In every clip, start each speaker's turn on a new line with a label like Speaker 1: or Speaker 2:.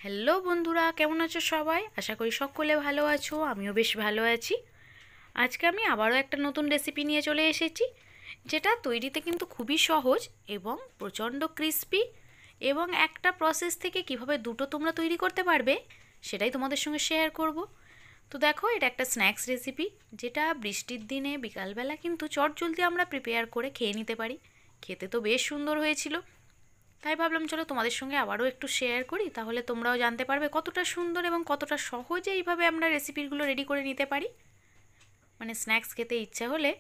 Speaker 1: Hello বন্ধুরা, কেমন আছো সবাই? আশা করি সকলে ভালো আছো, আমিও বেশ ভালো আছি। আজকে আমি আবারও একটা নতুন রেসিপি নিয়ে চলে এসেছি, যেটা তৈরিতে কিন্তু খুবই সহজ এবং প্রচণ্ড ক্রিস্পি, এবং একটা প্রসেস থেকে কিভাবে দুটো তোমরা তৈরি করতে পারবে সেটাই তোমাদের সঙ্গে শেয়ার করব। তো দেখো, এটা একটা স্ন্যাক্স রেসিপি, যেটা বৃষ্টির দিনে বিকালবেলা কিন্তু চটজলদি আমরা প্রিপেয়ার করে খেয়ে নিতে পারি। খেতে তো বেশ সুন্দর হয়েছিল, তাই ভাবলাম চলো তোমাদের সঙ্গে আবারও একটু শেয়ার করি, তাহলে তোমরাও জানতে পারবে কতটা সুন্দর এবং কতটা সহজে এইভাবে আমরা রেসিপিগুলো রেডি করে নিতে পারি। মানে স্ন্যাক্স খেতে ইচ্ছা হলে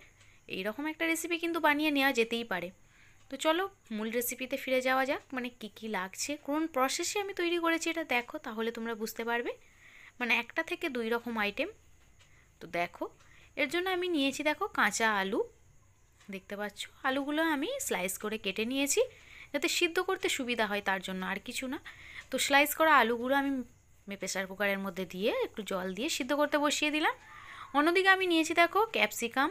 Speaker 1: এইরকম একটা রেসিপি কিন্তু বানিয়ে নেওয়া যেতেই পারে। তো চলো মূল রেসিপিতে ফিরে যাওয়া যাক। মানে কী কী লাগছে, কোন প্রসেসে আমি তৈরি করেছি এটা দেখো, তাহলে তোমরা বুঝতে পারবে। মানে একটা থেকে দুই রকম আইটেম। তো দেখো, এর জন্য আমি নিয়েছি, দেখো, কাঁচা আলু। দেখতে পাচ্ছ, আলুগুলো আমি স্লাইস করে কেটে নিয়েছি, যাতে সিদ্ধ করতে সুবিধা হয় তার জন্য, আর কিছু না। তো স্লাইস করা আলুগুলো আমি প্রেসার কুকারের মধ্যে দিয়ে একটু জল দিয়ে সিদ্ধ করতে বসিয়ে দিলাম। অন্যদিকে আমি নিয়েছি, দেখো, ক্যাপসিকাম,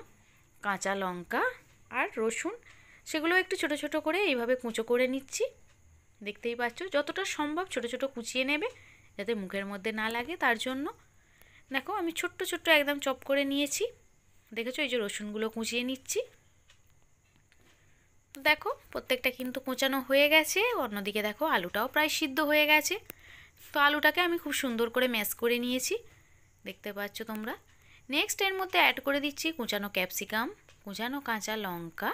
Speaker 1: কাঁচা লঙ্কা আর রসুন। সেগুলো একটু ছোট ছোট করে এইভাবে কুঁচো করে নিচ্ছি। দেখতেই পাচ্ছ, যতটা সম্ভব ছোট ছোট কুচিয়ে নেবে, যাতে মুখের মধ্যে না লাগে তার জন্য। দেখো, আমি ছোট্ট ছোট্ট একদম চপ করে নিয়েছি। দেখেছো, এই যে রসুনগুলো কুচিয়ে নিচ্ছি। তো দেখো, প্রত্যেকটা কিন্তু কোঁচানো হয়ে গেছে। অন্যদিকে দেখো, আলুটাও প্রায় সিদ্ধ হয়ে গেছে। তো আলুটাকে আমি খুব সুন্দর করে ম্যাশ করে নিয়েছি, দেখতে পাচ্ছ তোমরা। নেক্সট এর মধ্যে অ্যাড করে দিচ্ছি কুচানো ক্যাপসিকাম, কুচানো কাঁচা লঙ্কা,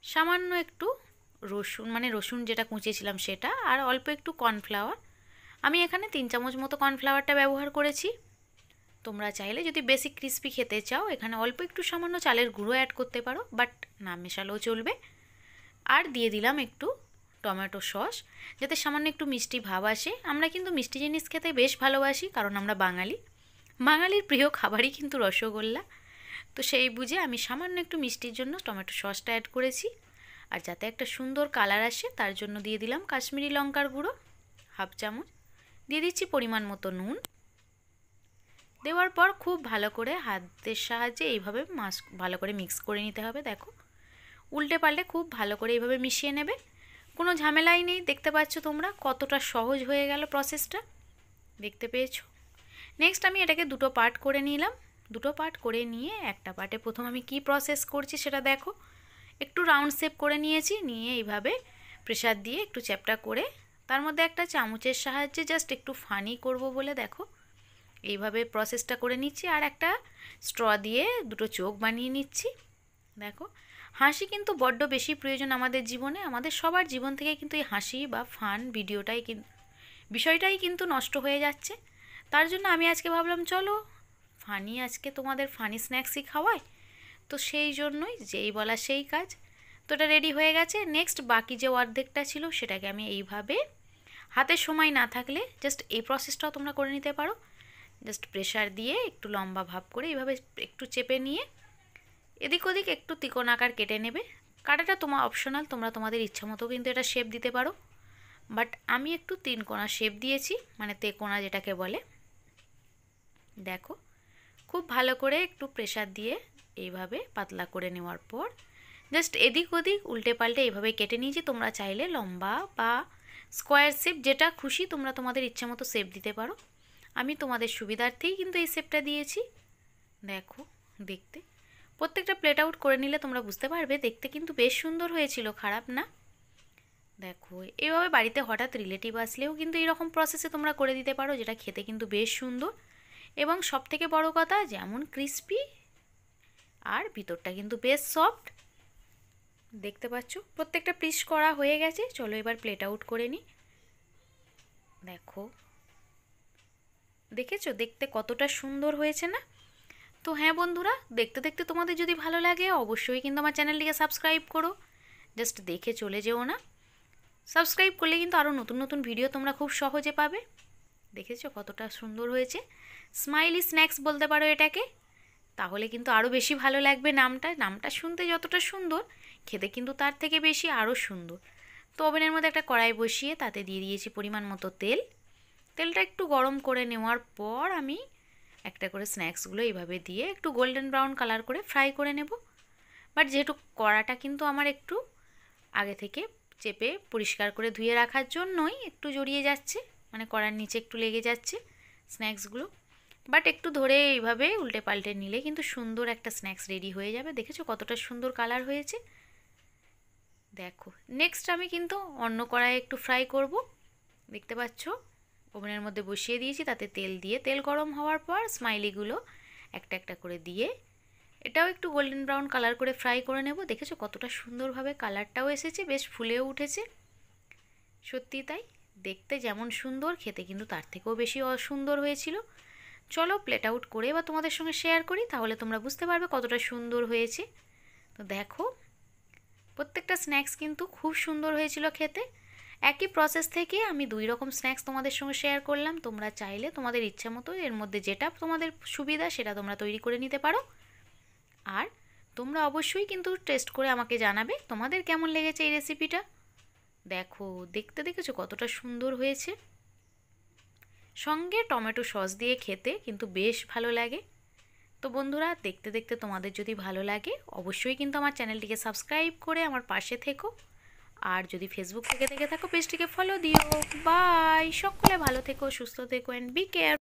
Speaker 1: সামান্য একটু রসুন, মানে রসুন যেটা কুচিয়েছিলাম সেটা, আর অল্প একটু কর্নফ্লাওয়ার। আমি এখানে 3 চামচ মতো কর্নফ্লাওয়ারটা ব্যবহার করেছি। তোমরা চাইলে যদি বেশি ক্রিস্পি খেতে চাও, এখানে অল্প একটু সামান্য চালের গুঁড়ো অ্যাড করতে পারো, বাট না মেশালেও চলবে। আর দিয়ে দিলাম একটু টমেটো সস, যাতে সামান্য একটু মিষ্টি ভাব আসে। আমরা কিন্তু মিষ্টি জিনিস খেতে বেশ ভালোবাসি, কারণ আমরা বাঙালি। বাঙালির প্রিয় খাবারই কিন্তু রসগোল্লা। তো সেই বুঝে আমি সামান্য একটু মিষ্টির জন্য টমেটো সসটা অ্যাড করেছি। আর যাতে একটা সুন্দর কালার আসে তার জন্য দিয়ে দিলাম কাশ্মীরি লঙ্কার গুঁড়ো হাফ চামচ। দিয়ে দিচ্ছি পরিমাণ মতো নুন। দেওয়ার পর খুব ভালো করে হাতের সাহায্যে এইভাবে ভালো করে মিক্স করে নিতে হবে। দেখো, উল্টে পাল্টে খুব ভালো করে এইভাবে মিশিয়ে নেবে। কোনো ঝামেলাই নেই। দেখতে পাচ্ছ তোমরা কতটা সহজ হয়ে গেল প্রসেসটা, দেখতে পেয়েছো। নেক্সট আমি এটাকে দুটো পার্ট করে নিলাম। দুটো পার্ট করে নিয়ে একটা পার্টে প্রথম আমি কি প্রসেস করছি সেটা দেখো। একটু রাউন্ড শেপ করে নিয়েছি, নিয়ে এইভাবে প্রেসার দিয়ে একটু চ্যাপটা করে তার মধ্যে একটা চামচের সাহায্যে জাস্ট একটু ফানি করব বলে দেখো এইভাবে প্রসেসটা করে নিচ্ছি। আর একটা স্ট্র দিয়ে দুটো চোখ বানিয়ে নিচ্ছি। দেখো, হাসি কিন্তু বড্ড বেশি প্রয়োজন আমাদের জীবনে। আমাদের সবার জীবন থেকে কিন্তু এই হাসি বা ফান বিষয়টাই কিন্তু নষ্ট হয়ে যাচ্ছে। তার জন্য আমি আজকে ভাবলাম চলো আজকে তোমাদের ফানি স্ন্যাক্সই খাওয়াই। তো সেই জন্যই যেই বলা সেই কাজ। তো এটা রেডি হয়ে গেছে। নেক্সট বাকি যে অর্ধেকটা ছিল সেটাকে আমি এইভাবে, হাতে সময় না থাকলে জাস্ট এই প্রসেসটাও তোমরা করে নিতে পারো। জাস্ট প্রেসার দিয়ে একটু লম্বা ভাব করে এইভাবে একটু চেপে নিয়ে এদিক ওদিক একটু তিকোণ আকার কেটে নেবে। কাটাটা তোমার অপশনাল, তোমরা তোমাদের ইচ্ছা মতো কিন্তু এটা শেপ দিতে পারো। বাট আমি একটু 3 কোণা শেপ দিয়েছি, মানে তেকোণা যেটাকে বলে। দেখো, খুব ভালো করে একটু প্রেসার দিয়ে এইভাবে পাতলা করে নেওয়ার পর জাস্ট এদিক ওদিক উল্টে পাল্টে এইভাবে কেটে নিয়েছি। তোমরা চাইলে লম্বা বা স্কোয়ার শেপ, যেটা খুশি তোমরা তোমাদের ইচ্ছা মতো শেপ দিতে পারো। আমি তোমাদের সুবিধার্থেই কিন্তু এই শেপটা দিয়েছি। দেখো, দেখতে প্রত্যেকটা প্লেট আউট করে নিলে তোমরা বুঝতে পারবে, দেখতে কিন্তু বেশ সুন্দর হয়েছিল, খারাপ না। দেখো, এইভাবে বাড়িতে হঠাৎ রিলেটিভ আসলেও কিন্তু এইরকম প্রসেসে তোমরা করে দিতে পারো, যেটা খেতে কিন্তু বেশ সুন্দর এবং সবথেকে বড় কথা যেমন ক্রিস্পি আর ভিতরটা কিন্তু বেশ সফট। দেখতে পাচ্ছ প্রত্যেকটা পিস করা হয়ে গেছে। চলো এবার প্লেট আউট করে নিই। দেখো, দেখেছো দেখতে কতটা সুন্দর হয়েছে না? তো হ্যাঁ বন্ধুরা, দেখতে দেখতে তোমাদের যদি ভালো লাগে অবশ্যই কিন্তু আমার চ্যানেলটিকে সাবস্ক্রাইব করো। জাস্ট দেখে চলে যেও না। সাবস্ক্রাইব করলে কিন্তু আরও নতুন নতুন ভিডিও তোমরা খুব সহজে পাবে। দেখেছো কতটা সুন্দর হয়েছে? স্মাইলি স্ন্যাক্স বলতে পারো এটাকে। তাহলে কিন্তু আরও বেশি ভালো লাগবে। নামটা শুনতে যতটা সুন্দর, খেতে কিন্তু তার থেকে বেশি আরও সুন্দর। তো ওভেনের মধ্যে একটা কড়াই বসিয়ে তাতে দিয়ে দিয়েছি পরিমাণ মতো তেল। তেলটা একটু গরম করে নেওয়ার পর আমি একটা করে স্ন্যাক্সগুলো এইভাবে দিয়ে একটু গোল্ডেন ব্রাউন কালার করে ফ্রাই করে নেব। বাট যেহেতু কড়াটা কিন্তু আমার একটু আগে থেকে চেপে পরিষ্কার করে ধুয়ে রাখার জন্যই একটু জড়িয়ে যাচ্ছে, মানে কড়ার নিচে একটু লেগে যাচ্ছে স্ন্যাক্সগুলো। বাট একটু ধরে এইভাবে উল্টে পাল্টে নিলে কিন্তু সুন্দর একটা স্ন্যাক্স রেডি হয়ে যাবে। দেখেছো কতটা সুন্দর কালার হয়েছে। দেখো নেক্সট আমি কিন্তু অন্য কড়াইয়ে একটু ফ্রাই করব। দেখতে পাচ্ছ ওভেনের মধ্যে বসিয়ে দিয়েছি, তাতে তেল দিয়ে তেল গরম হওয়ার পর স্মাইলিগুলো একটা একটা করে দিয়ে এটাও একটু গোল্ডেন ব্রাউন কালার করে ফ্রাই করে নেব। দেখেছো কতটা সুন্দরভাবে কালারটাও এসেছে, বেশ ফুলেও উঠেছে। সত্যি তাই, দেখতে যেমন সুন্দর খেতে কিন্তু তার থেকেও বেশি অসুন্দর হয়েছিল। চলো প্লেট আউট করে বা তোমাদের সঙ্গে শেয়ার করি, তাহলে তোমরা বুঝতে পারবে কতটা সুন্দর হয়েছে। তো দেখো প্রত্যেকটা স্ন্যাক্স কিন্তু খুব সুন্দর হয়েছিল খেতে। একই প্রসেস থেকে আমি 2 রকম স্ন্যাক্স তোমাদের সঙ্গে শেয়ার করলাম। তোমরা চাইলে তোমাদের ইচ্ছা মতো এর মধ্যে যেটা তোমাদের সুবিধা সেটা তোমরা তৈরি করে নিতে পারো। আর তোমরা অবশ্যই কিন্তু টেস্ট করে আমাকে জানাবে তোমাদের কেমন লেগেছে এই রেসিপিটা। দেখো দেখতে দেখেছো কতটা সুন্দর হয়েছে, সঙ্গে টমেটো সস দিয়ে খেতে কিন্তু বেশ ভালো লাগে। তো বন্ধুরা দেখতে দেখতে তোমাদের যদি ভালো লাগে অবশ্যই কিন্তু আমার চ্যানেলটিকে সাবস্ক্রাইব করে আমার পাশে থেকো। আর যদি ফেসবুক থেকে দেখে থাকো পেজটিকে ফলো দিও। বাই, সকলে ভালো থেকো, সুস্থ থেকো, অ্যান্ড বি কেয়ার।